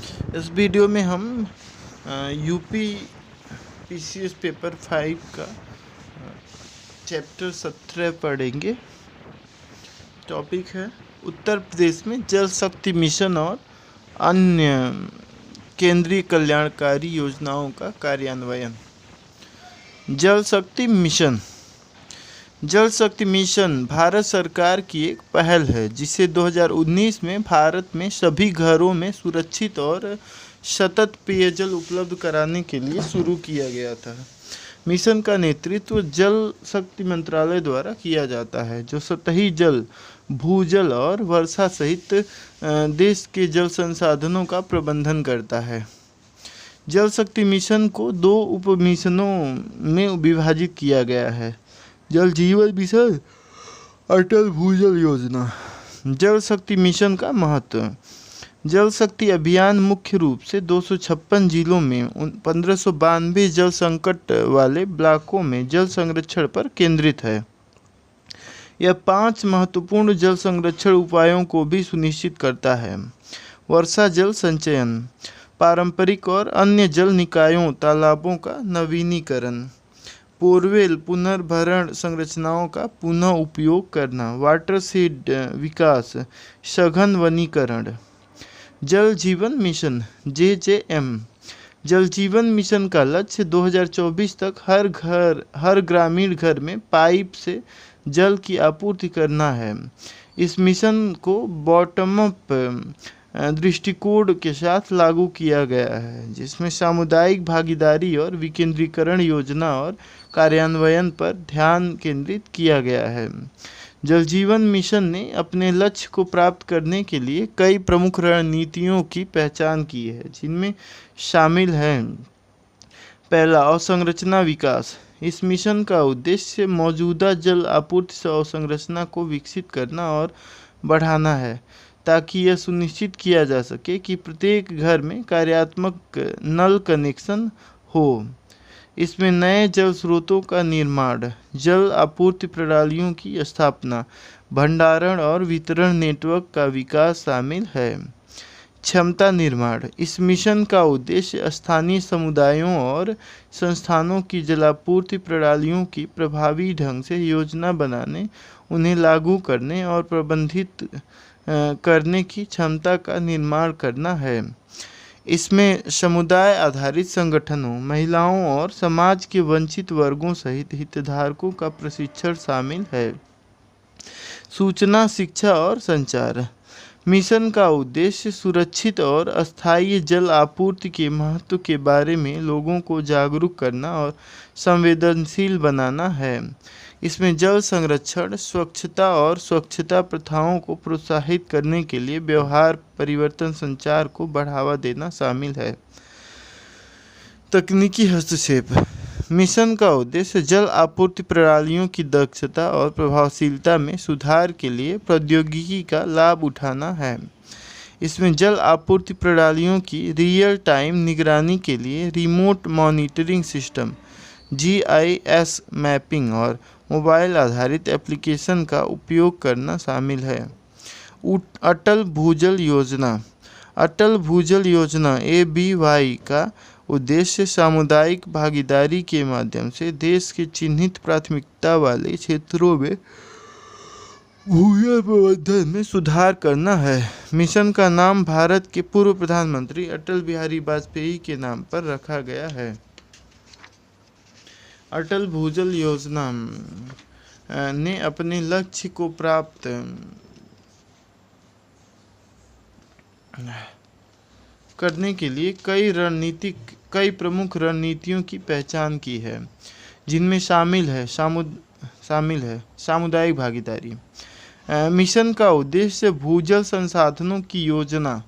इस वीडियो में हम यूपी पीसीएस पेपर 5 का चैप्टर 17 पढ़ेंगे। टॉपिक है उत्तर प्रदेश में जल शक्ति मिशन और अन्य केंद्रीय कल्याणकारी योजनाओं का कार्यान्वयन। जल शक्ति मिशन भारत सरकार की एक पहल है जिसे 2019 में भारत में सभी घरों में सुरक्षित और सतत पेयजल उपलब्ध कराने के लिए शुरू किया गया था। मिशन का नेतृत्व जल शक्ति मंत्रालय द्वारा किया जाता है, जो सतही जल, भूजल और वर्षा सहित देश के जल संसाधनों का प्रबंधन करता है। जल शक्ति मिशन को 2 उप मिशनों में विभाजित किया गया है: जल जीवन मिशन, अटल भूजल योजना। जल शक्ति मिशन का महत्व। जल शक्ति अभियान मुख्य रूप से 256 जिलों में 1592 जल संकट वाले ब्लॉकों में जल संरक्षण पर केंद्रित है। यह 5 महत्वपूर्ण जल संरक्षण उपायों को भी सुनिश्चित करता है: वर्षा जल संचयन, पारंपरिक और अन्य जल निकायों तालाबों का नवीनीकरण, बोरवेल पुनर्भरण संरचनाओं का पुनः उपयोग करना, वाटरशेड विकास, सघन वनीकरण। जल जीवन मिशन JJM। जल जीवन मिशन का लक्ष्य 2024 तक हर ग्रामीण घर में पाइप से जल की आपूर्ति करना है। इस मिशन को बॉटम अप दृष्टिकोण के साथ लागू किया गया है, जिसमें सामुदायिक भागीदारी और विकेंद्रीकरण योजना और कार्यान्वयन पर ध्यान केंद्रित किया गया है। जल जीवन मिशन ने अपने लक्ष्य को प्राप्त करने के लिए कई प्रमुख रणनीतियों की पहचान की है, जिनमें शामिल हैं: पहला, अवसंरचना विकास। इस मिशन का उद्देश्य मौजूदा जल आपूर्ति अवसंरचना को विकसित करना और बढ़ाना है, ताकि यह सुनिश्चित किया जा सके कि प्रत्येक घर में कार्यात्मक नल कनेक्शन हो। इसमें नए जल स्रोतों का निर्माण, जल आपूर्ति प्रणालियों की स्थापना, भंडारण और वितरण नेटवर्क का विकास शामिल है। क्षमता निर्माण। इस मिशन का उद्देश्य स्थानीय समुदायों और संस्थानों की जलापूर्ति प्रणालियों की प्रभावी ढंग से योजना बनाने, उन्हें लागू करने और प्रबंधित करने की क्षमता का निर्माण करना है। इसमें समुदाय आधारित संगठनों, महिलाओं और समाज के वंचित वर्गों सहित हितधारकों का प्रशिक्षण शामिल है। सूचना, शिक्षा और संचार। मिशन का उद्देश्य सुरक्षित और अस्थायी जल आपूर्ति के महत्व के बारे में लोगों को जागरूक करना और संवेदनशील बनाना है। इसमें जल संरक्षण, स्वच्छता और स्वच्छता प्रथाओं को प्रोत्साहित करने के लिए व्यवहार परिवर्तन संचार को बढ़ावा देना शामिल है। तकनीकी हस्तक्षेप। मिशन का उद्देश्य जल आपूर्ति प्रणालियों की दक्षता और प्रभावशीलता में सुधार के लिए प्रौद्योगिकी का लाभ उठाना है। इसमें जल आपूर्ति प्रणालियों की रियल टाइम निगरानी के लिए remote monitoring system, GIS mapping और मोबाइल आधारित एप्लीकेशन का उपयोग करना शामिल है। अटल भूजल योजना। अटल भूजल योजना ABY का उद्देश्य सामुदायिक भागीदारी के माध्यम से देश के चिन्हित प्राथमिकता वाले क्षेत्रों में भूजल प्रबंधन में सुधार करना है। मिशन का नाम भारत के पूर्व प्रधानमंत्री अटल बिहारी वाजपेयी के नाम पर रखा गया है। अटल भूजल योजना ने अपने लक्ष्य को प्राप्त करने के लिए कई प्रमुख रणनीतियों की पहचान की है, जिनमें शामिल है सामुदायिक भागीदारी। मिशन का उद्देश्य भूजल संसाधनों की योजना,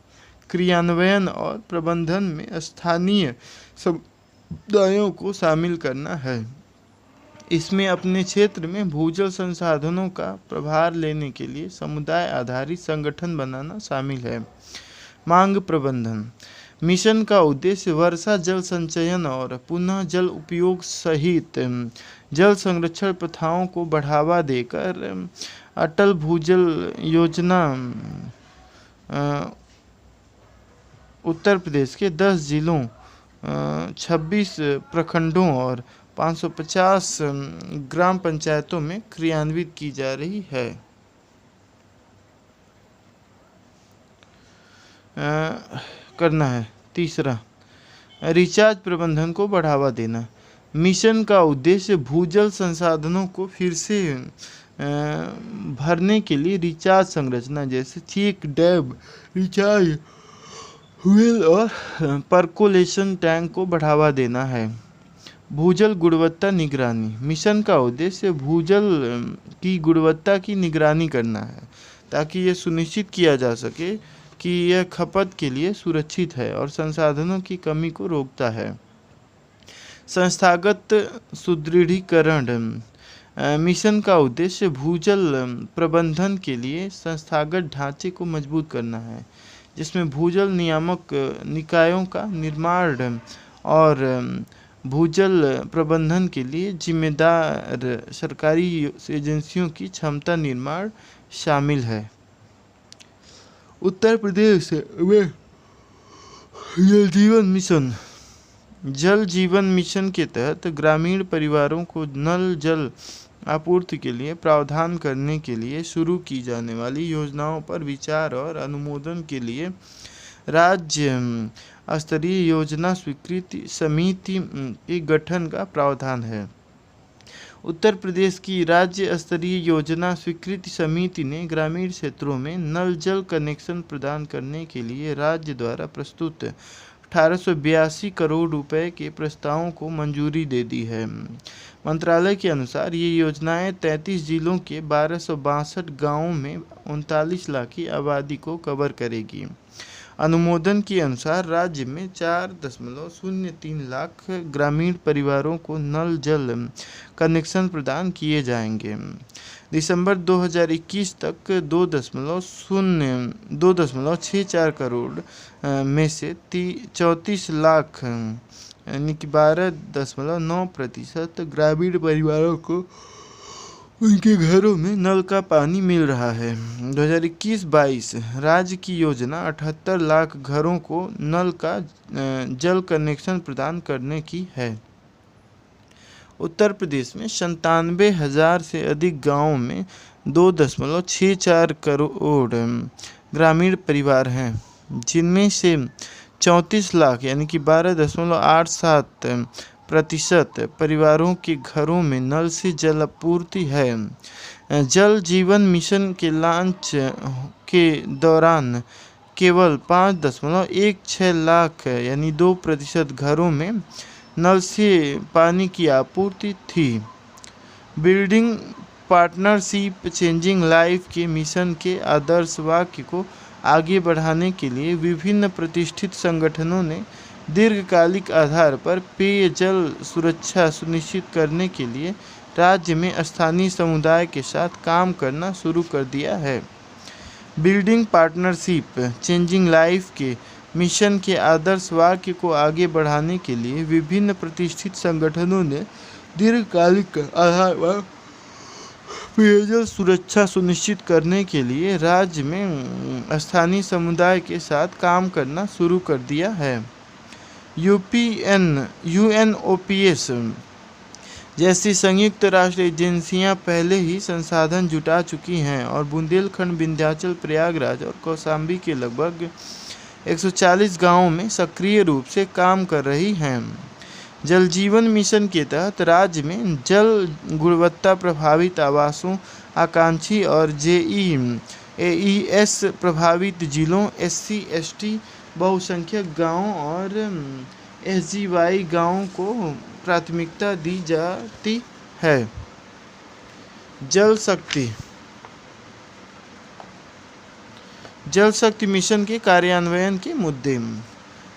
क्रियान्वयन और प्रबंधन में स्थानीय समुदायों को शामिल करना है। इसमें अपने क्षेत्र में भूजल संसाधनों का प्रभार लेने के लिए समुदाय आधारित संगठन बनाना शामिल है। मांग प्रबंधन। मिशन का उद्देश्य वर्षा जल संचयन और पुनः जल उपयोग सहित जल संरक्षण प्रथाओं को बढ़ावा देकर अटल भूजल योजना उत्तर प्रदेश के 10 जिलों, 26 प्रखंडों और 550 ग्राम पंचायतों में क्रियान्वित की जा रही है। करना है। तीसरा, रिचार्ज प्रबंधन को बढ़ावा देना। मिशन का उद्देश्य भूजल संसाधनों को फिर से भरने के लिए रिचार्ज संरचना जैसे चेक डैम, रिचार्ज वेल और परकोलेशन टैंक को बढ़ावा देना है। भूजल गुणवत्ता निगरानी। मिशन का उद्देश्य भूजल की गुणवत्ता की निगरानी करना है ताकि ये सुनिश्चित किया जा सके कि यह खपत के लिए सुरक्षित है और संसाधनों की कमी को रोकता है। संस्थागत सुदृढ़ीकरण। मिशन का उद्देश्य भूजल प्रबंधन के लिए संस्थागत ढांचे को मजबूत करना है, जिसमें भूजल नियामक निकायों का निर्माण और भूजल प्रबंधन के लिए जिम्मेदार सरकारी एजेंसियों की क्षमता निर्माण शामिल है। उत्तर प्रदेश में जल जीवन मिशन। जल जीवन मिशन के तहत ग्रामीण परिवारों को नल जल आपूर्ति के लिए प्रावधान करने के लिए शुरू की जाने वाली योजनाओं पर विचार और अनुमोदन के लिए राज्य स्तरीय योजना स्वीकृति समिति के गठन का प्रावधान है। उत्तर प्रदेश की राज्य स्तरीय योजना स्वीकृति समिति ने ग्रामीण क्षेत्रों में नल जल कनेक्शन प्रदान करने के लिए राज्य द्वारा प्रस्तुत 1882 करोड़ रुपए के प्रस्तावों को मंजूरी दे दी है। मंत्रालय के अनुसार ये योजनाएं 33 जिलों के 1262 गांवों में 39 लाख की आबादी को कवर करेगी। अनुमोदन के अनुसार राज्य में 4.03 लाख ग्रामीण परिवारों को नल जल कनेक्शन प्रदान किए जाएंगे। दिसंबर 2021 तक 2.64 करोड़ में से 34 लाख यानी कि 12.9% ग्रामीण परिवारों को उनके घरों में नल का पानी मिल रहा है। 2021-22 राज्य की योजना 78 लाख घरों को नल का जल कनेक्शन प्रदान करने की है। उत्तर प्रदेश में 97,000 से अधिक गांवों में 2.64 करोड़ ग्रामीण परिवार हैं, जिनमें से 34 लाख यानी कि 12.87% परिवारों के घरों में नल से जल आपूर्ति है। जल जीवन मिशन के लॉन्च के दौरान केवल 5.16 लाख यानी 2% घरों में नल से पानी की आपूर्ति थी। बिल्डिंग पार्टनरशिप चेंजिंग लाइफ के मिशन के आदर्श वाक्य को आगे बढ़ाने के लिए विभिन्न प्रतिष्ठित संगठनों ने दीर्घकालिक आधार पर पेयजल सुरक्षा सुनिश्चित करने के लिए राज्य में स्थानीय समुदाय के साथ काम करना शुरू कर दिया है। बिल्डिंग पार्टनरशिप चेंजिंग लाइफ के मिशन के आदर्श वाक्य को आगे बढ़ाने के लिए विभिन्न प्रतिष्ठित संगठनों ने दीर्घकालिक आधार पर पेयजल सुरक्षा सुनिश्चित करने के लिए राज्य में स्थानीय समुदाय के साथ काम करना शुरू कर दिया है। यूएनओपीएस जैसी संयुक्त राष्ट्र एजेंसियां पहले ही संसाधन जुटा चुकी हैं और बुंदेलखंड, विंध्याचल, प्रयागराज और कौशाम्बी के लगभग 140 गांवों में सक्रिय रूप से काम कर रही हैं। जल जीवन मिशन के तहत राज्य में जल गुणवत्ता प्रभावित आवासों, आकांक्षी और जेईएस प्रभावित जिलों, SC/ST बहुसंख्यक गांवों और SGY गांवों को प्राथमिकता दी जाती है। जल शक्ति मिशन के कार्यान्वयन के मुद्दे।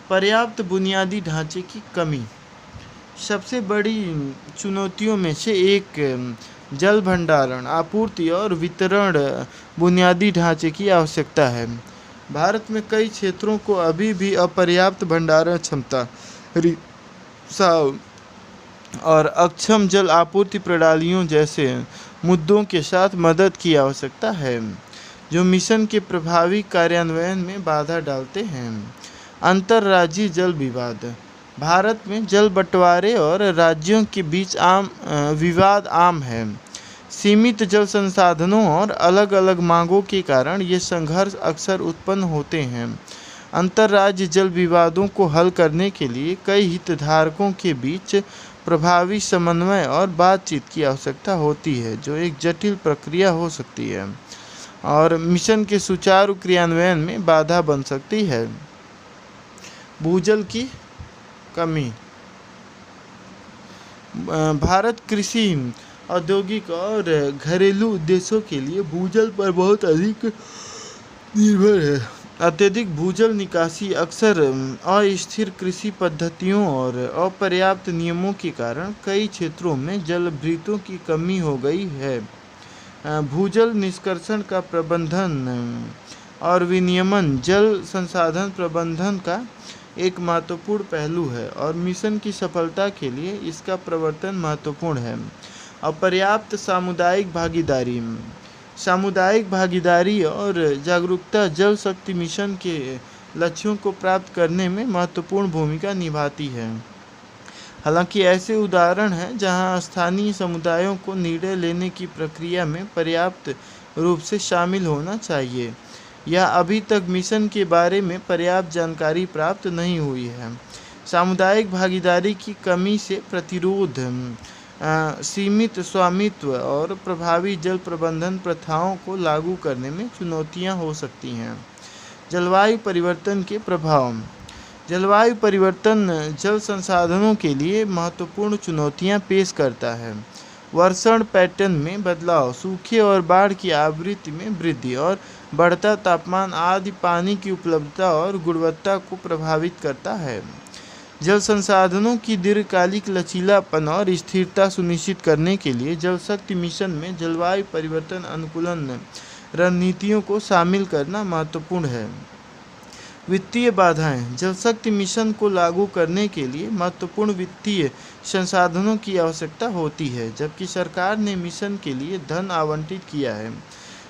पर्याप्त बुनियादी ढांचे की कमी सबसे बड़ी चुनौतियों में से एक जल भंडारण, आपूर्ति और वितरण बुनियादी ढांचे की आवश्यकता है। भारत में कई क्षेत्रों को अभी भी अपर्याप्त भंडारण क्षमता, रिसाव और अक्षम जल आपूर्ति प्रणालियों जैसे मुद्दों के साथ मदद की आवश्यकता है, जो मिशन के प्रभावी कार्यान्वयन में बाधा डालते हैं। अंतर्राज्यीय जल विवाद। भारत में जल बंटवारे और राज्यों के बीच विवाद आम है। सीमित जल संसाधनों और अलग अलग मांगों के कारण ये संघर्ष अक्सर उत्पन्न होते हैं। अंतर्राज्यीय जल विवादों को हल करने के लिए कई हितधारकों के बीच प्रभावी समन्वय और बातचीत की आवश्यकता होती है, जो एक जटिल प्रक्रिया हो सकती है और मिशन के सुचारू क्रियान्वयन में बाधा बन सकती है। भूजल की कमी। भारत कृषि, औद्योगिक और घरेलू उद्देश्यों के लिए भूजल पर बहुत अधिक निर्भर है। अत्यधिक भूजल निकासी अक्सर अस्थिर कृषि पद्धतियों और अपर्याप्त नियमों के कारण कई क्षेत्रों में जलभृतों की कमी हो गई है। भूजल निष्कर्षण का प्रबंधन और विनियमन जल संसाधन प्रबंधन का एक महत्वपूर्ण पहलू है और मिशन की सफलता के लिए इसका प्रवर्तन महत्वपूर्ण है। अपर्याप्त सामुदायिक भागीदारी। सामुदायिक भागीदारी और जागरूकता जल शक्ति मिशन के लक्ष्यों को प्राप्त करने में महत्वपूर्ण भूमिका निभाती है। हालांकि ऐसे उदाहरण हैं जहां स्थानीय समुदायों को निर्णय लेने की प्रक्रिया में पर्याप्त रूप से शामिल होना चाहिए या अभी तक मिशन के बारे में पर्याप्त जानकारी प्राप्त नहीं हुई है। सामुदायिक भागीदारी की कमी से प्रतिरोध, सीमित स्वामित्व और प्रभावी जल प्रबंधन प्रथाओं को लागू करने में चुनौतियां हो सकती हैं। जलवायु परिवर्तन के प्रभाव। जलवायु परिवर्तन जल संसाधनों के लिए महत्वपूर्ण चुनौतियां पेश करता है। वर्षण पैटर्न में बदलाव, सूखे और बाढ़ की आवृत्ति में वृद्धि और बढ़ता तापमान आदि पानी की उपलब्धता और गुणवत्ता को प्रभावित करता है। जल संसाधनों की दीर्घकालिक लचीलापन और स्थिरता सुनिश्चित करने के लिए जल शक्ति मिशन में जलवायु परिवर्तन अनुकूलन रणनीतियों को शामिल करना महत्वपूर्ण है। वित्तीय बाधाएं। जल शक्ति मिशन को लागू करने के लिए महत्वपूर्ण वित्तीय संसाधनों की आवश्यकता होती है, जबकि सरकार ने मिशन के लिए धन आवंटित किया है।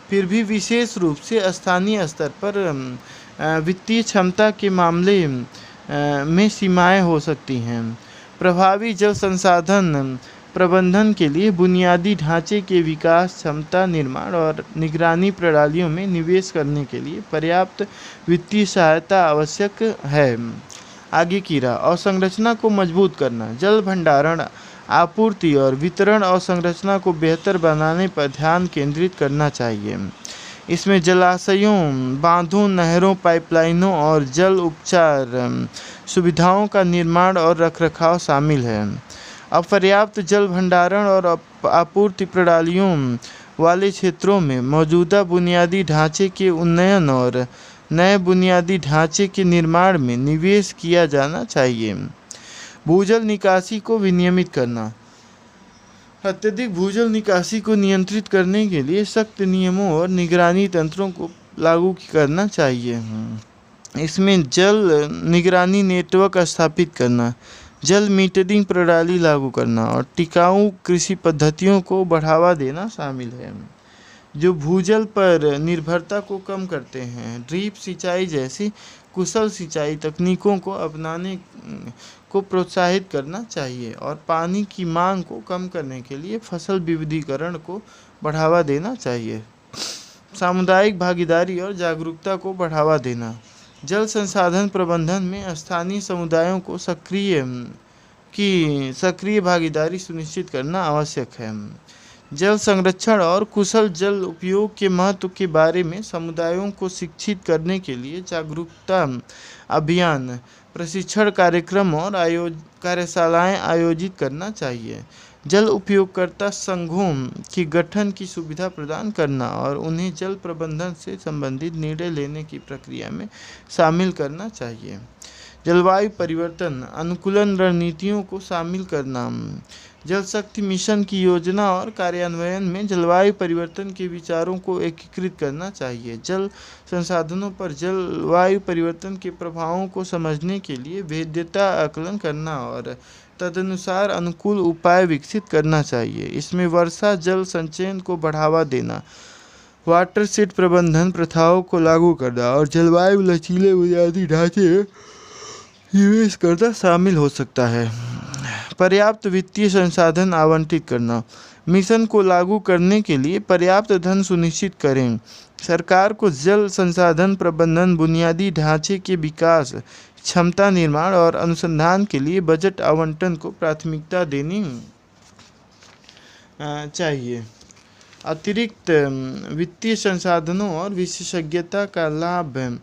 फिर भी विशेष रूप से स्थानीय स्तर पर वित्तीय क्षमता के मामले में सीमाएं हो सकती हैं। प्रभावी जल संसाधन प्रबंधन के लिए बुनियादी ढांचे के विकास, क्षमता निर्माण और निगरानी प्रणालियों में निवेश करने के लिए पर्याप्त वित्तीय सहायता आवश्यक है। आगे की राह। अवसंरचना को मजबूत करना। जल भंडारण, आपूर्ति और वितरण अवसंरचना को बेहतर बनाने पर ध्यान केंद्रित करना चाहिए। इसमें जलाशयों, बांधों, नहरों, पाइपलाइनों और जल उपचार सुविधाओं का निर्माण और रखरखाव शामिल है। अपर्याप्त जल भंडारण और आपूर्ति प्रणालियों वाले क्षेत्रों में मौजूदा बुनियादी ढांचे के उन्नयन और नए बुनियादी ढांचे के निर्माण में निवेश किया जाना चाहिए। भूजल निकासी को विनियमित करना। अत्यधिक भूजल निकासी को नियंत्रित करने के लिए सख्त नियमों और निगरानी तंत्रों को लागू करना चाहिए। इसमें जल निगरानी नेटवर्क स्थापित करना, जल मीटरिंग प्रणाली लागू करना और टिकाऊ कृषि पद्धतियों को बढ़ावा देना शामिल है, जो भूजल पर निर्भरता को कम करते हैं। ड्रिप सिंचाई जैसी कुशल सिंचाई तकनीकों को अपनाने को प्रोत्साहित करना चाहिए और पानी की मांग को कम करने के लिए फसल विविधीकरण को बढ़ावा देना चाहिए। सामुदायिक भागीदारी और जागरूकता को बढ़ावा देना। जल संसाधन प्रबंधन में स्थानीय समुदायों को सक्रिय भागीदारी सुनिश्चित करना आवश्यक है। जल संरक्षण और कुशल जल उपयोग के महत्व के बारे में समुदायों को शिक्षित करने के लिए जागरूकता अभियान, प्रशिक्षण कार्यक्रम और कार्यशालाएं आयोजित करना चाहिए। जल उपयोगकर्ता संघों की गठन की सुविधा प्रदान करना और उन्हें जल प्रबंधन से संबंधित निर्णय लेने की प्रक्रिया में शामिल करना चाहिए। जलवायु परिवर्तन अनुकूलन रणनीतियों को शामिल करना। जल शक्ति मिशन की योजना और कार्यान्वयन में जलवायु परिवर्तन के विचारों को एकीकृत करना चाहिए। जल संसाधनों पर जलवायु परिवर्तन के प्रभावों को समझने के लिए भेद्यता आकलन करना और तदनुसार अनुकूल उपाय विकसित करना चाहिए। इसमें वर्षा जल संचयन को बढ़ावा देना, वाटरशेड प्रबंधन प्रथाओं को लागू करना और जलवायु लचीले बुनियादी ढांचे निवेश करना शामिल हो सकता है। पर्याप्त वित्तीय संसाधन आवंटित करना। मिशन को लागू करने के लिए पर्याप्त धन सुनिश्चित करें। सरकार को जल संसाधन प्रबंधन, बुनियादी ढांचे के विकास, क्षमता निर्माण और अनुसंधान के लिए बजट आवंटन को प्राथमिकता देनी चाहिए। अतिरिक्त वित्तीय संसाधनों और विशेषज्ञता का लाभ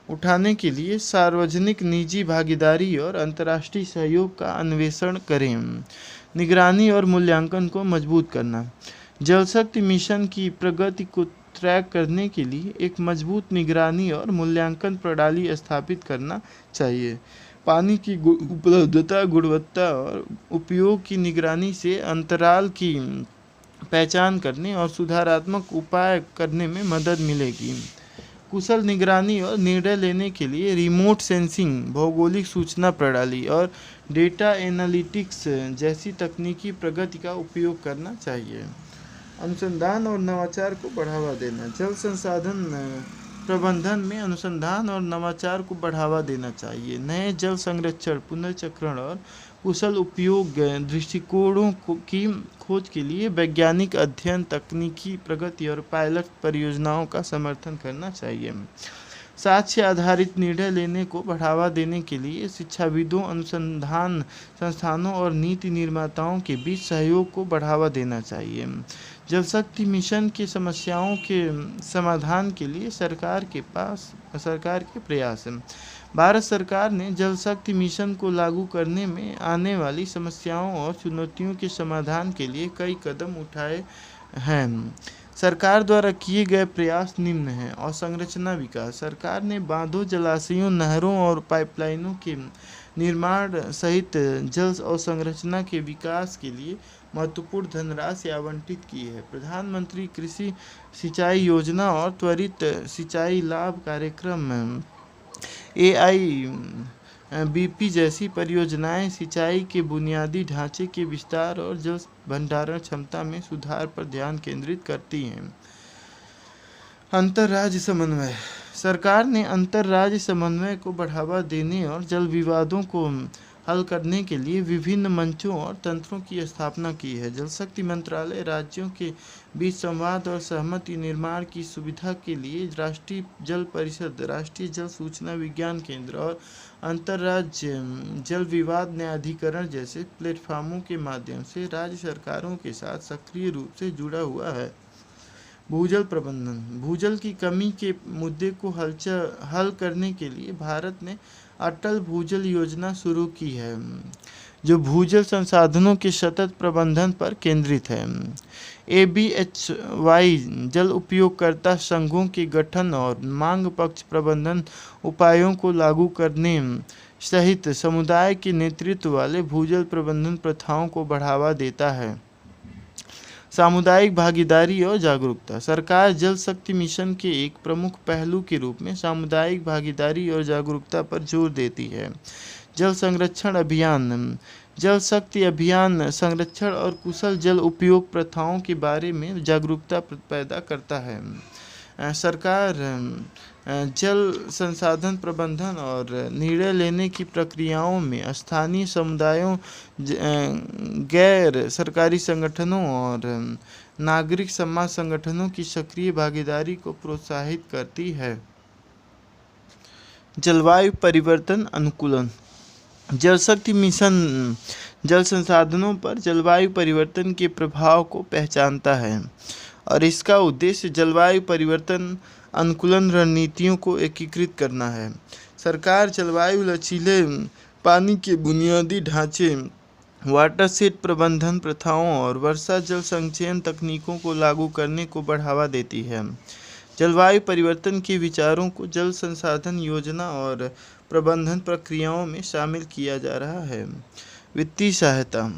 उठाने के लिए सार्वजनिक निजी भागीदारी और अंतर्राष्ट्रीय सहयोग का अन्वेषण करें। निगरानी और मूल्यांकन को मजबूत करना। जल शक्ति मिशन की प्रगति को ट्रैक करने के लिए एक मजबूत निगरानी और मूल्यांकन प्रणाली स्थापित करना चाहिए। पानी की उपलब्धता, गुणवत्ता और उपयोग की निगरानी से अंतराल की पहचान करने और सुधारात्मक उपाय करने में मदद मिलेगी। कुशल निगरानी और निर्णय लेने के लिए रिमोट सेंसिंग, भौगोलिक सूचना प्रणाली और डेटा एनालिटिक्स जैसी तकनीकी प्रगति का उपयोग करना चाहिए। अनुसंधान और नवाचार को बढ़ावा देना। जल संसाधन प्रबंधन में अनुसंधान और नवाचार को बढ़ावा देना चाहिए। नए जल संरक्षण, पुनर्चक्रण और कुशल उपयोग दृष्टिकोणों की खोज के लिए वैज्ञानिक अध्ययन, तकनीकी प्रगति और पायलट परियोजनाओं का समर्थन करना चाहिए। साक्ष्य आधारित निर्णय लेने को बढ़ावा देने के लिए शिक्षाविदों, अनुसंधान संस्थानों और नीति निर्माताओं के बीच सहयोग को बढ़ावा देना चाहिए। जल शक्ति मिशन की समस्याओं के समाधान के लिए सरकार के प्रयास। भारत सरकार ने जल शक्ति मिशन को लागू करने में आने वाली समस्याओं और चुनौतियों के समाधान के लिए कई कदम उठाए हैं। सरकार द्वारा किए गए प्रयास निम्न हैं। अवसंरचना विकास। सरकार ने बांधों, जलाशयों, नहरों और पाइपलाइनों के निर्माण सहित जल अवसंरचना के विकास के लिए महत्वपूर्ण धनराशि आवंटित की है। प्रधानमंत्री कृषि सिंचाई योजना और त्वरित सिंचाई लाभ कार्यक्रम AIBP जैसी परियोजनाएं सिंचाई के बुनियादी ढांचे के विस्तार और जल भंडारण क्षमता में सुधार पर ध्यान केंद्रित करती हैं। अंतर्राज्य समन्वय। सरकार ने अंतर्राज्य समन्वय को बढ़ावा देने और जल विवादों को हल करने के लिए विभिन्न मंचों और तंत्रों की स्थापना की है। जल शक्ति मंत्रालय राज्यों के बीच संवाद और सहमति निर्माण की सुविधा के लिए राष्ट्रीय जल परिषद, राष्ट्रीय जल सूचना विज्ञान केंद्र और अंतर्राज्य जल विवाद न्यायाधिकरण जैसे प्लेटफॉर्मों के माध्यम से राज्य सरकारों के साथ सक्रिय रूप से जुड़ा हुआ है। भूजल प्रबंधन। भूजल की कमी के मुद्दे को हल करने के लिए भारत ने अटल भूजल योजना शुरू की है, जो भूजल संसाधनों के सतत प्रबंधन पर केंद्रित है। ABHY जल उपयोगकर्ता संघों के गठन और मांग पक्ष प्रबंधन उपायों को लागू करने सहित समुदाय के नेतृत्व वाले भूजल प्रबंधन प्रथाओं को बढ़ावा देता है। सामुदायिक भागीदारी और जागरूकता। सरकार जल शक्ति मिशन के एक प्रमुख पहलू के रूप में सामुदायिक भागीदारी और जागरूकता पर जोर देती है। जल संरक्षण अभियान। जल शक्ति अभियान संरक्षण और कुशल जल उपयोग प्रथाओं के बारे में जागरूकता पैदा करता है। सरकार जल संसाधन प्रबंधन और निर्णय लेने की प्रक्रियाओं में स्थानीय समुदायों, गैर सरकारी संगठनों और नागरिक समाज संगठनों की सक्रिय भागीदारी को प्रोत्साहित करती है। जलवायु परिवर्तन अनुकूलन। जल शक्ति मिशन जल संसाधनों पर जलवायु परिवर्तन के प्रभाव को पहचानता है और इसका उद्देश्य जलवायु परिवर्तन अनुकूलन रणनीतियों को एकीकृत करना है। सरकार जलवायु लचीले पानी के बुनियादी ढांचे, वाटरशेड प्रबंधन प्रथाओं और वर्षा जल संचयन तकनीकों को लागू करने को बढ़ावा देती है। जलवायु परिवर्तन के विचारों को जल संसाधन योजना और प्रबंधन प्रक्रियाओं में शामिल किया जा रहा है। वित्तीय सहायता।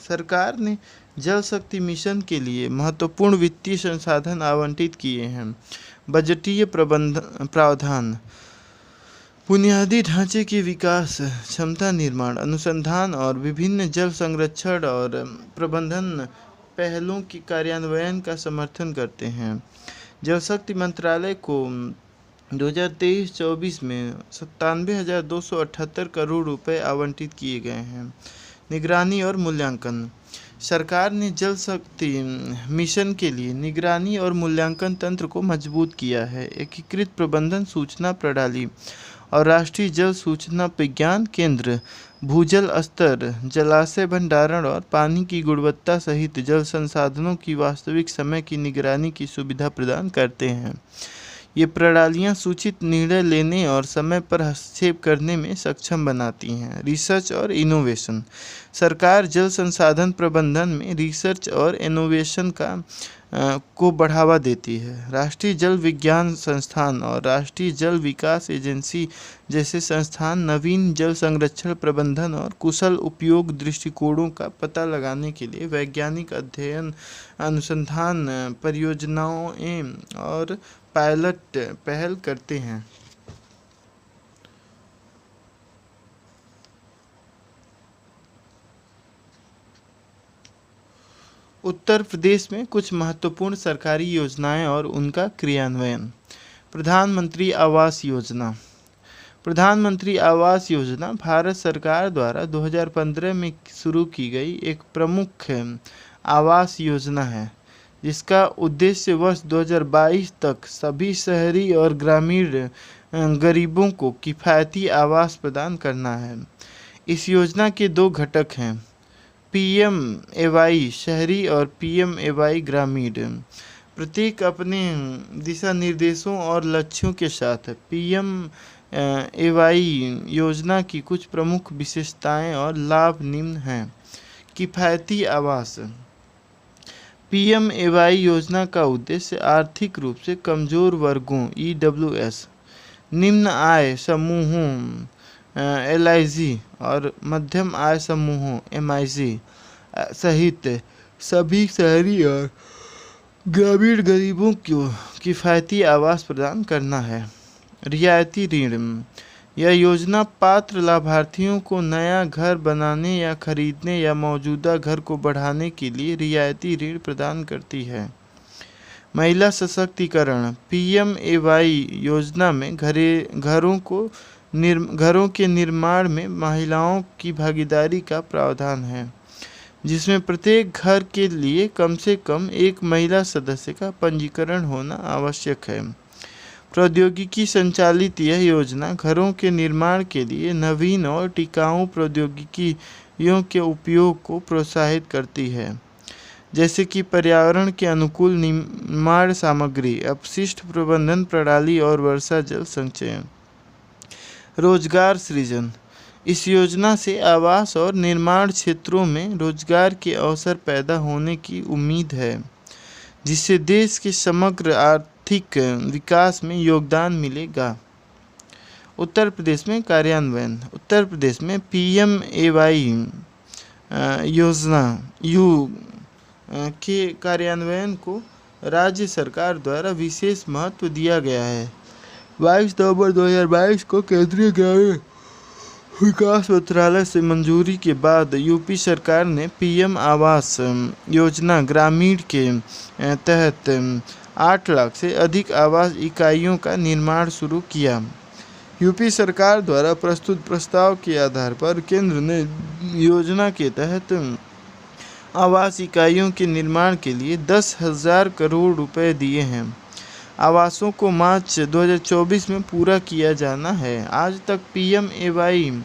सरकार ने जल शक्ति मिशन के लिए महत्वपूर्ण वित्तीय संसाधन आवंटित किए हैं। बजटीय प्रावधान। बुनियादी ढांचे के विकास, क्षमता निर्माण, अनुसंधान और विभिन्न जल संरक्षण और प्रबंधन पहलों के कार्यान्वयन का समर्थन करते हैं। जल शक्ति मंत्रालय को 2023-24 में 97,278 करोड़ रुपए आवंटित किए गए हैं। निगरानी और मूल्यांकन। सरकार ने जल शक्ति मिशन के लिए निगरानी और मूल्यांकन तंत्र को मजबूत किया है। एकीकृत प्रबंधन सूचना प्रणाली और राष्ट्रीय जल सूचना विज्ञान केंद्र भूजल स्तर, जलाशय भंडारण और पानी की गुणवत्ता सहित जल संसाधनों की वास्तविक समय की निगरानी की सुविधा प्रदान करते हैं। ये प्रणालियाँ सूचित निर्णय लेने और समय पर हस्तक्षेप करने में सक्षम बनाती हैं। रिसर्च और इनोवेशन। सरकार जल संसाधन प्रबंधन में रिसर्च और इनोवेशन को बढ़ावा देती है। राष्ट्रीय जल विज्ञान संस्थान और राष्ट्रीय जल विकास एजेंसी जैसे संस्थान नवीन जल संरक्षण प्रबंधन और कुशल उपयोग दृष्टिकोणों का पता लगाने के लिए वैज्ञानिक अध्ययन, अनुसंधान परियोजनाओं और पायलट पहल करते हैं। उत्तर प्रदेश में कुछ महत्वपूर्ण सरकारी योजनाएं और उनका क्रियान्वयन। प्रधानमंत्री आवास योजना। प्रधानमंत्री आवास योजना भारत सरकार द्वारा 2015 में शुरू की गई एक प्रमुख आवास योजना है, जिसका उद्देश्य वर्ष 2022 तक सभी शहरी और ग्रामीण गरीबों को किफ़ायती आवास प्रदान करना है। इस योजना के दो घटक हैं, PMAY शहरी और PMAY ग्रामीण। प्रत्येक अपने दिशा निर्देशों और लक्ष्यों के साथ PMAY योजना की कुछ प्रमुख विशेषताएं और लाभ निम्न हैं। किफ़ायती आवास। PMAY योजना का उद्देश्य आर्थिक रूप से कमज़ोर वर्गों EWS, निम्न आय समूहों LIG और मध्यम आय समूहों MIG सहित सभी शहरी और ग्रामीण गरीबों को किफ़ायती आवास प्रदान करना है। रियायती ऋण। यह योजना पात्र लाभार्थियों को नया घर बनाने या खरीदने या मौजूदा घर को बढ़ाने के लिए रियायती ऋण प्रदान करती है। महिला सशक्तिकरण। PMAY योजना में घरों के निर्माण में महिलाओं की भागीदारी का प्रावधान है, जिसमें प्रत्येक घर के लिए कम से कम एक महिला सदस्य का पंजीकरण होना आवश्यक है। प्रौद्योगिकी संचालित यह योजना घरों के निर्माण के लिए नवीन और टिकाऊ प्रौद्योगिकियों के उपयोग को प्रोत्साहित करती है, जैसे कि पर्यावरण के अनुकूल निर्माण सामग्री, अपशिष्ट प्रबंधन प्रणाली और वर्षा जल संचयन। रोजगार सृजन। इस योजना से आवास और निर्माण क्षेत्रों में रोजगार के अवसर पैदा होने की उम्मीद है, जिससे देश के समग्र आर्थिक विकास में योगदान मिलेगा। उत्तर प्रदेश में कार्यान्वयन। उत्तर प्रदेश में PMAY योजना के कार्यान्वयन को राज्य सरकार द्वारा विशेष महत्व दिया गया है। 22 नवंबर 2022 को केंद्रीय ग्रामीण विकास मंत्रालय से मंजूरी के बाद यूपी सरकार ने PM आवास योजना ग्रामीण के तहत 8 लाख से अधिक आवास इकाइयों का निर्माण शुरू किया। यूपी सरकार द्वारा प्रस्तुत प्रस्ताव के आधार पर केंद्र ने योजना के तहत आवास इकाइयों के निर्माण के लिए 10,000 करोड़ रुपए दिए हैं। आवासों को मार्च 2024 में पूरा किया जाना है। आज तक PMAY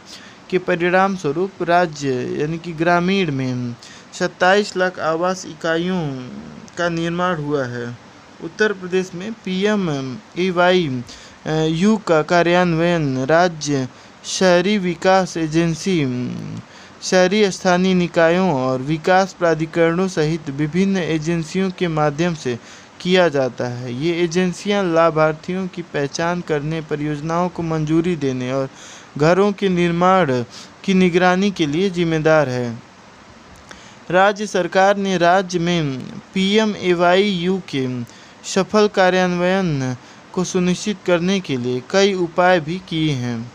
के परिणाम स्वरूप राज्य यानी कि ग्रामीण में 27 लाख आवास इकाइयों का निर्माण हुआ है। उत्तर प्रदेश में PMAY का कार्यान्वयन राज्य शहरी विकास एजेंसी, शहरी स्थानीय निकायों और विकास प्राधिकरणों सहित विभिन्न एजेंसियों के माध्यम से किया जाता है। ये एजेंसियां लाभार्थियों की पहचान करने, परियोजनाओं को मंजूरी देने और घरों के निर्माण की निगरानी के लिए जिम्मेदार है। राज्य सरकार ने राज्य में PMAY के सफल कार्यान्वयन को सुनिश्चित करने के लिए कई उपाय भी किए हैं।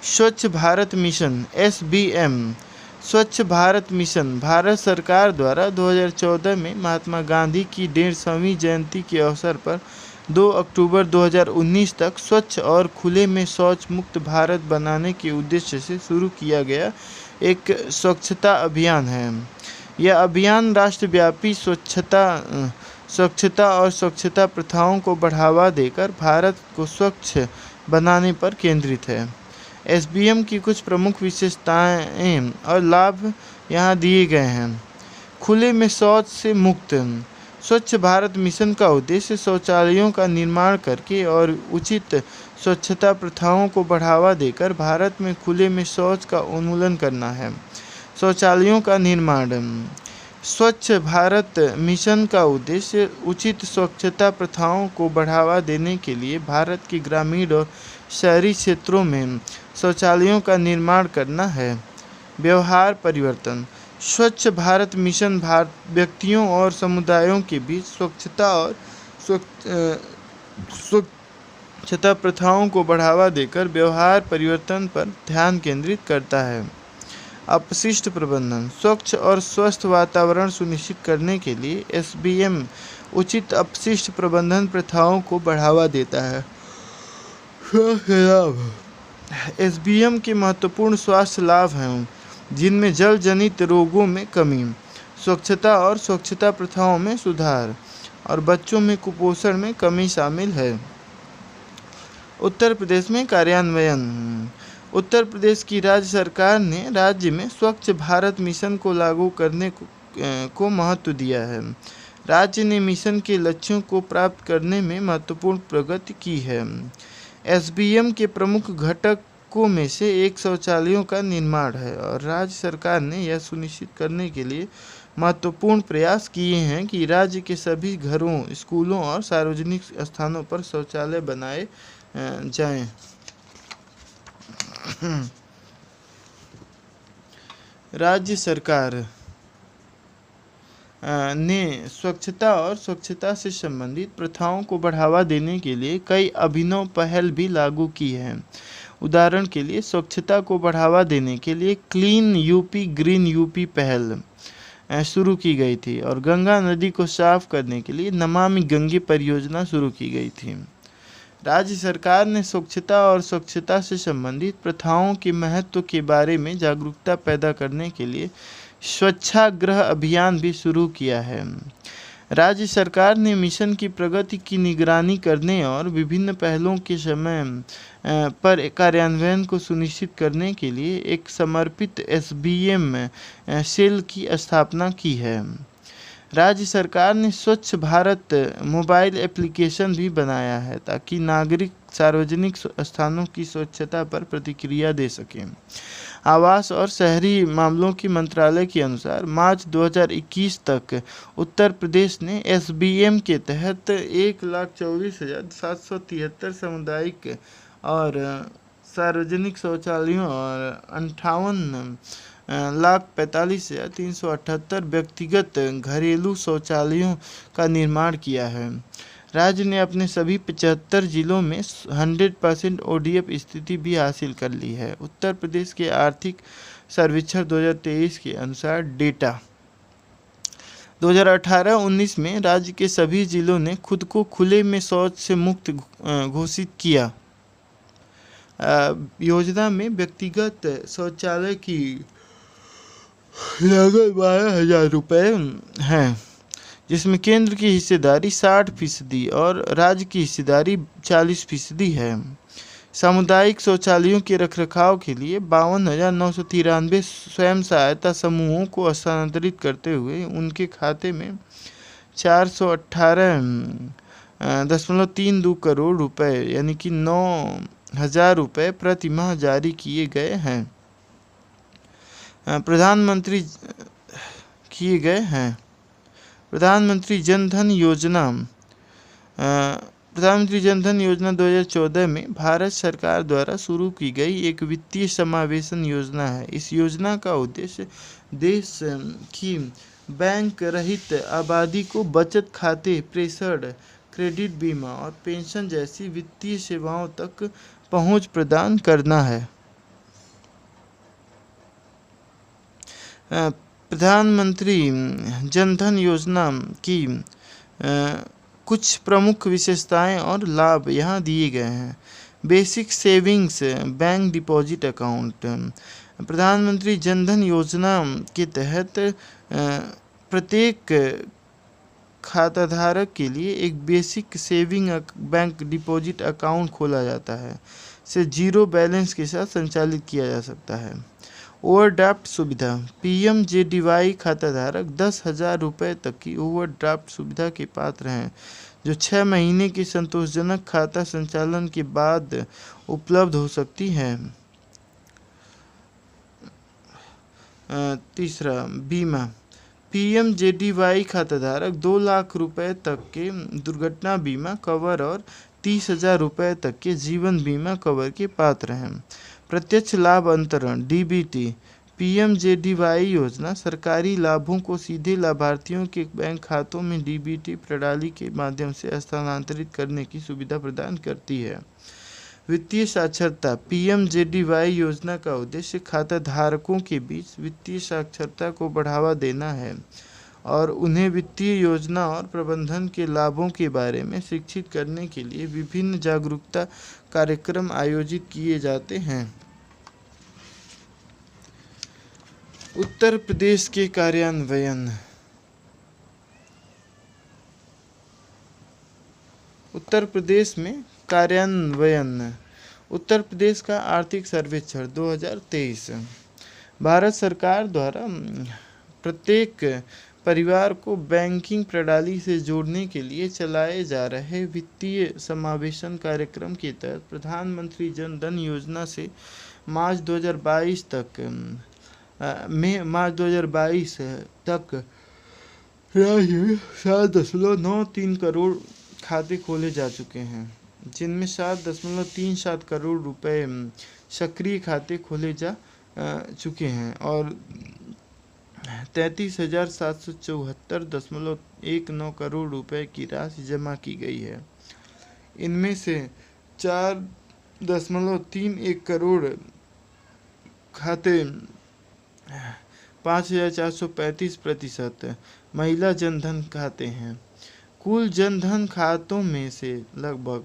स्वच्छ भारत मिशन SBM। स्वच्छ भारत मिशन भारत सरकार द्वारा 2014 में महात्मा गांधी की 150वीं जयंती के अवसर पर 2 अक्टूबर 2019 तक स्वच्छ और खुले में शौच मुक्त भारत बनाने के उद्देश्य से शुरू किया गया एक स्वच्छता अभियान है। यह अभियान राष्ट्रव्यापी स्वच्छता और स्वच्छता प्रथाओं को बढ़ावा देकर भारत को स्वच्छ बनाने पर केंद्रित है। एसबीएम की कुछ प्रमुख विशेषताएं और लाभ यहाँ दिए गए हैं। खुले में शौच से मुक्त। स्वच्छ भारत मिशन का उद्देश्य शौचालयों का निर्माण करके और उचित स्वच्छता प्रथाओं को बढ़ावा देकर भारत में खुले में शौच का उन्मूलन करना है। शौचालयों का निर्माण। स्वच्छ भारत मिशन का उद्देश्य उचित स्वच्छता प्रथाओं को बढ़ावा देने के लिए भारत के ग्रामीण और शहरी क्षेत्रों में शौचालयों का निर्माण करना है। व्यवहार परिवर्तन। स्वच्छ भारत मिशन व्यक्तियों और समुदायों के बीच स्वच्छता और स्वच्छता प्रथाओं को बढ़ावा देकर व्यवहार परिवर्तन पर ध्यान केंद्रित करता है। अपशिष्ट प्रबंधन। स्वच्छ और स्वस्थ वातावरण सुनिश्चित करने के लिए एसबीएम उचित अपशिष्ट प्रबंधन प्रथाओं को बढ़ावा देता है। एसबीएम के महत्वपूर्ण स्वास्थ्य लाभ हैं, जिनमें जल जनित रोगों में कमी, स्वच्छता और स्वच्छता प्रथाओं में सुधार और बच्चों में कुपोषण में कमी शामिल है। उत्तर प्रदेश में कार्यान्वयन। उत्तर प्रदेश की राज्य सरकार ने राज्य में स्वच्छ भारत मिशन को लागू करने को महत्व दिया है। राज्य ने मिशन के लक्ष्यों को प्राप्त करने में महत्वपूर्ण प्रगति की है। एसबीएम के प्रमुख घटकों में से एक शौचालयों का निर्माण है और राज्य सरकार ने यह सुनिश्चित करने के लिए महत्वपूर्ण प्रयास किए हैं कि राज्य के सभी घरों, स्कूलों और सार्वजनिक स्थानों पर शौचालय बनाए जाएं। राज्य सरकार ने स्वच्छता और स्वच्छता से संबंधित प्रथाओं को बढ़ावा देने के लिए कई अभिनव पहल भी लागू की हैं। उदाहरण के लिए स्वच्छता को बढ़ावा देने के लिए क्लीन यूपी ग्रीन यूपी पहल शुरू की गई थी और गंगा नदी को साफ करने के लिए नमामि गंगे परियोजना शुरू की गई थी। राज्य सरकार ने स्वच्छता और स्वच्छता से संबंधित प्रथाओं के महत्व के बारे में जागरूकता पैदा करने के लिए स्वच्छाग्रह अभियान भी शुरू किया है। राज्य सरकार ने मिशन की प्रगति की निगरानी करने और विभिन्न पहलों के समय पर कार्यान्वयन को सुनिश्चित करने के लिए एक समर्पित एसबीएम सेल की स्थापना की है। राज्य सरकार ने स्वच्छ भारत मोबाइल एप्लीकेशन भी बनाया है ताकि नागरिक सार्वजनिक स्थानों की स्वच्छता पर प्रतिक्रिया दे सकें। आवास और शहरी मामलों के मंत्रालय के अनुसार मार्च 2021 तक उत्तर प्रदेश ने एसबीएम के तहत 1,24,773 सामुदायिक और सार्वजनिक शौचालयों और 58,45,378 व्यक्तिगत घरेलू शौचालयों का निर्माण किया है। राज्य ने अपने सभी 75 जिलों में 100% ओडीएफ स्थिति भी हासिल कर ली है। उत्तर प्रदेश के आर्थिक सर्वेक्षण 2023 के अनुसार डेटा 2018-19 में राज्य के सभी जिलों ने खुद को खुले में शौच से मुक्त घोषित किया। योजना में व्यक्तिगत शौचालय की लागत 12,000 रुपये है, जिसमें केंद्र की हिस्सेदारी 60% और राज्य की हिस्सेदारी 40% है। सामुदायिक शौचालयों के रखरखाव के लिए 52,993 स्वयं सहायता समूहों को स्थानांतरित करते हुए उनके खाते में 418.32 करोड़ रुपए यानी कि 9,000 रुपये प्रति माह जारी किए गए हैं। प्रधानमंत्री जन धन योजना 2014 में भारत सरकार द्वारा शुरू की गई एक वित्तीय समावेशन योजना है। इस योजना का उद्देश्य देश की बैंक रहित आबादी को बचत खाते, प्रेषण, क्रेडिट, बीमा और पेंशन जैसी वित्तीय सेवाओं तक पहुंच प्रदान करना है। प्रधानमंत्री जन धन योजना की कुछ प्रमुख विशेषताएं और लाभ यहाँ दिए गए हैं। Basic savings bank deposit account. प्रधानमंत्री जन धन योजना के तहत प्रत्येक खाताधारक के लिए एक basic saving bank deposit account खोला जाता है। इसे जीरो बैलेंस के साथ संचालित किया जा सकता है। ओवरड्राफ्ट सुविधा। पीएमजेडीवाई खाताधारक 10,000 रुपये तक की ओवरड्राफ्ट सुविधा के पात्र हैं, जो 6 महीने के संतोषजनक खाता संचालन के बाद उपलब्ध हो सकती है। तीसरा, बीमा। पीएमजेडीवाई खाताधारक 2 लाख रुपए तक के दुर्घटना बीमा कवर और 30,000 रुपये तक के जीवन बीमा कवर के पात्र हैं। प्रत्यक्ष लाभ अंतरण डीबीटी। पीएमजेडीवाई योजना सरकारी लाभों को सीधे लाभार्थियों के बैंक खातों में डीबीटी प्रणाली के माध्यम से हस्तांतरित करने की सुविधा प्रदान करती है। वित्तीय साक्षरता। पीएमजेडीवाई योजना का उद्देश्य खाताधारकों के बीच वित्तीय साक्षरता को बढ़ावा देना है और उन्हें वित्तीय योजना और प्रबंधन के लाभों के बारे में शिक्षित करने के लिए विभिन्न जागरूकता कार्यक्रम आयोजित किए जाते हैं। उत्तर प्रदेश के कार्यान्वयन। उत्तर प्रदेश में कार्यान्वयन। उत्तर प्रदेश का आर्थिक सर्वेक्षण 2023। भारत सरकार द्वारा प्रत्येक परिवार को बैंकिंग प्रणाली से जोड़ने के लिए चलाए जा रहे वित्तीय समावेशन कार्यक्रम के तहत प्रधानमंत्री जन धन योजना से मार्च 2022 तक 7.93 करोड़ खाते खोले जा चुके हैं, जिनमें 7.37 करोड़ रुपए सक्रिय खाते खोले जा चुके हैं और 33,774.19 करोड़ रुपए की राशि जमा की गई है। इनमें से 4.31 करोड़ खाते 5,435% महिला जनधन खाते हैं। कुल जनधन खातों में से लगभग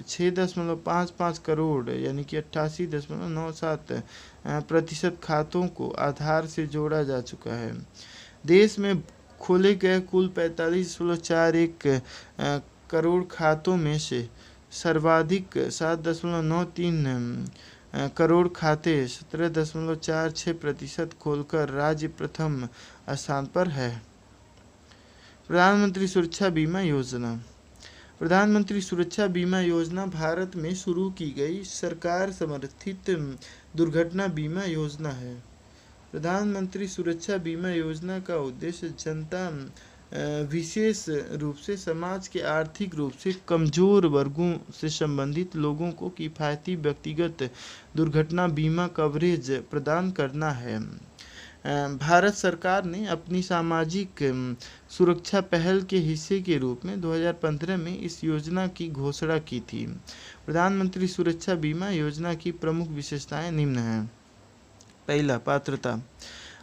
6.55 करोड़ यानी कि 88.97% खातों को आधार से जोड़ा जा चुका है। देश में खोले गए कुल 45.41 करोड़ खातों में से सर्वाधिक 7.93 करोड़ खाते 17.46% खोलकर राज्य प्रथम स्थान पर है। प्रधानमंत्री सुरक्षा बीमा योजना। प्रधानमंत्री सुरक्षा बीमा योजना भारत में शुरू की गई सरकार समर्थित दुर्घटना बीमा योजना है। प्रधानमंत्री सुरक्षा बीमा योजना का उद्देश्य जनता, विशेष रूप से समाज के आर्थिक रूप से कमजोर वर्गों से संबंधित लोगों को किफायती व्यक्तिगत दुर्घटना बीमा कवरेज प्रदान करना है। भारत सरकार ने अपनी सामाजिक सुरक्षा पहल के हिस्से के रूप में 2015 में इस योजना की घोषणा की थी। प्रधानमंत्री सुरक्षा बीमा योजना की प्रमुख विशेषताएं निम्न हैं। पहला, पात्रता।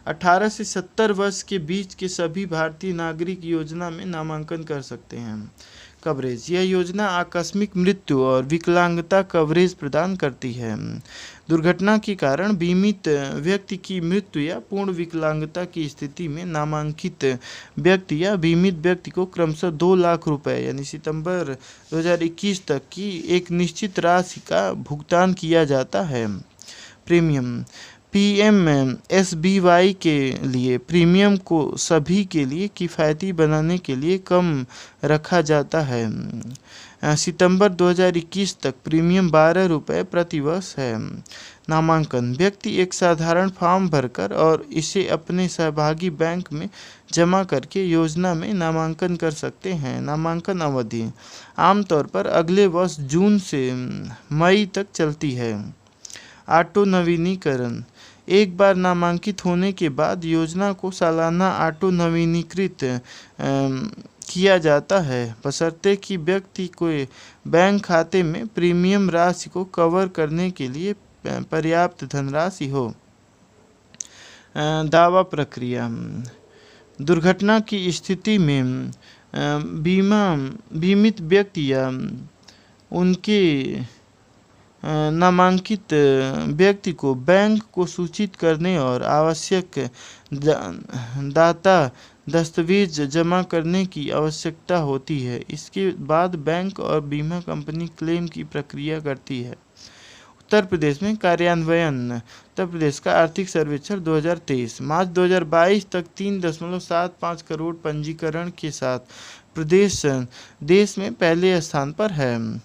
18 से 70 वर्ष के बीच के सभी भारतीय नागरिक योजना में नामांकन कर सकते हैं। कवरेज। यह योजना आकस्मिक मृत्यु और विकलांगता कवरेज प्रदान करती है। दुर्घटना के कारण बीमित व्यक्ति की मृत्यु या पूर्ण विकलांगता की स्थिति में नामांकित व्यक्ति या बीमित व्यक्ति को क्रमशः 2 लाख रुपए यानी सितंबर 2021 तक की एक निश्चित राशि का भुगतान किया जाता है। प्रीमियम। पीएमएसबीवाई के लिए प्रीमियम को सभी के लिए किफ़ायती बनाने के लिए कम रखा जाता है। सितंबर 2021 तक प्रीमियम 12 रुपये प्रति वर्ष है। नामांकन। व्यक्ति एक साधारण फॉर्म भरकर और इसे अपने सहभागी बैंक में जमा करके योजना में नामांकन कर सकते हैं। नामांकन अवधि आमतौर पर अगले वर्ष जून से मई तक चलती है। ऑटो नवीनीकरण। एक बार नामांकित होने के बाद योजना को सालाना ऑटो नवीनीकृत किया जाता है, बशर्ते कि व्यक्ति के बैंक खाते में प्रीमियम राशि को कवर करने के लिए पर्याप्त धनराशि हो। दावा प्रक्रिया। दुर्घटना की स्थिति में बीमित व्यक्ति या उनके नामांकित व्यक्ति को बैंक को सूचित करने और आवश्यक दाता दस्तावेज जमा करने की आवश्यकता होती है। इसके बाद बैंक और बीमा कंपनी क्लेम की प्रक्रिया करती है। उत्तर प्रदेश में कार्यान्वयन। उत्तर प्रदेश का आर्थिक सर्वेक्षण 2023 मार्च 2022 तक 3.75 करोड़ पंजीकरण के साथ प्रदेश देश में पहले स्थान पर है।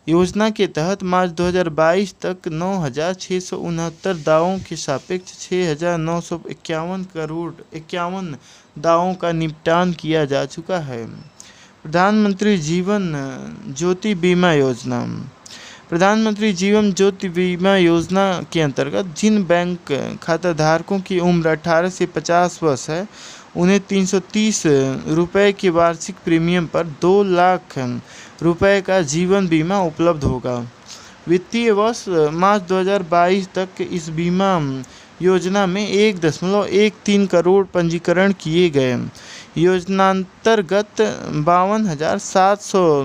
योजना के तहत मार्च 2022 तक 9,669 दावों के सापेक्ष 6,951 दावों का निपटान किया जा चुका है। प्रधानमंत्री जीवन ज्योति बीमा योजना। प्रधानमंत्री जीवन ज्योति बीमा योजना के अंतर्गत जिन बैंक खाताधारकों की उम्र 18 से 50 वर्ष है, उन्हें 330 रुपये के वार्षिक प्रीमियम पर 2 लाख रुपए का जीवन बीमा उपलब्ध होगा। वित्तीय वर्ष मार्च 2022 तक इस बीमा योजना में 1.13 करोड़ पंजीकरण किए गए। योजनांतर्गत 52,700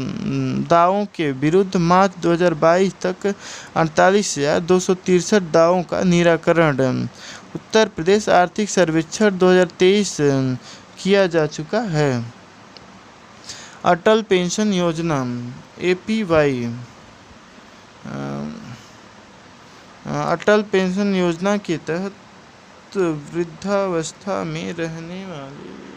दावों के विरुद्ध मार्च 2022 तक 48,263 दावों का निराकरण उत्तर प्रदेश आर्थिक सर्वेक्षण 2023 किया जा चुका है। अटल पेंशन योजना APY। अटल पेंशन योजना के तहत वृद्धावस्था में रहने वाले